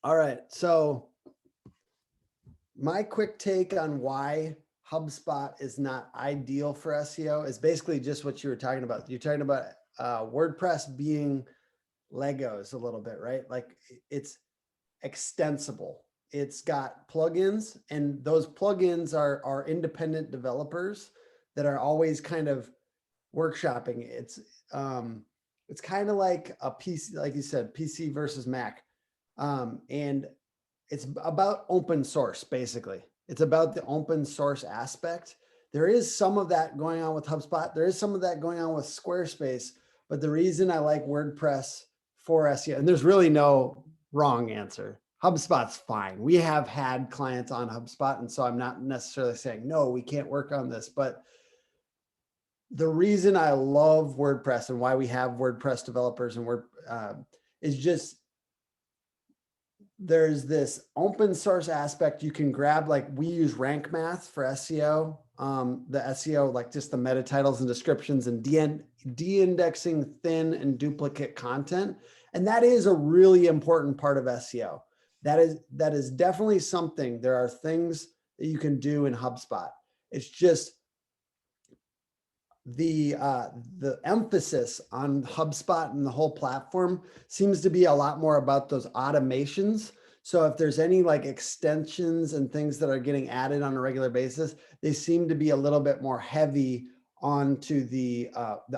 All right. So my quick take on why HubSpot is not ideal for SEO is basically just what you were talking about. You're talking about WordPress being Legos a little bit, right? Like it's extensible. It's got plugins, and those plugins are independent developers that are always kind of workshopping. It's kind of like a PC, like you said, PC versus Mac. And it's about open source, basically. It's about the open source aspect. There is some of that going on with HubSpot. There is some of that going on with Squarespace. But the reason I like WordPress for SEO, and there's really no wrong answer. HubSpot's fine. We have had clients on HubSpot, and so I'm not necessarily saying, no, we can't work on this. But the reason I love WordPress and why we have WordPress developers and is just there's this open source aspect. You can grab, like we use RankMath for SEO, the SEO, like just the meta titles and descriptions and de-indexing thin and duplicate content. And that is a really important part of SEO. That is definitely something. There are things that you can do in HubSpot. It's just the emphasis on HubSpot and the whole platform seems to be a lot more about those automations. So if there's any like extensions and things that are getting added on a regular basis, they seem to be a little bit more heavy onto the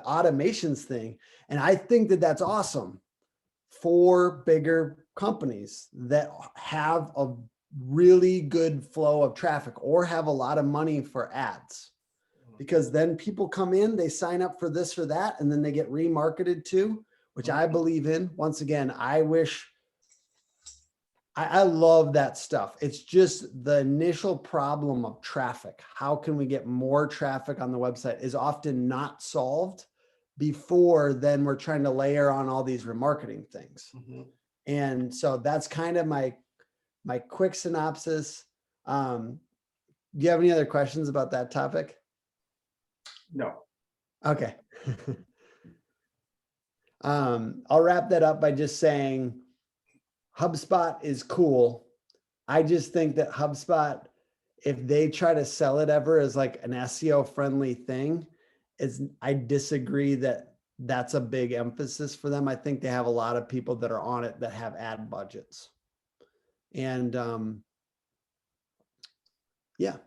automations thing. And I think that that's awesome for bigger companies that have a really good flow of traffic or have a lot of money for ads. Because then people come in, they sign up for this or that, and then they get remarketed to, which I believe in. Once again, I love that stuff. It's just the initial problem of traffic. How can we get more traffic on the website is often not solved before then we're trying to layer on all these remarketing things. And so that's kind of my quick synopsis. Do you have any other questions about that topic? No. Okay. I'll wrap that up by just saying HubSpot is cool. I just think that HubSpot, if they try to sell it ever as like an SEO friendly thing, I disagree that that's a big emphasis for them. I think they have a lot of people that are on it that have ad budgets. And yeah,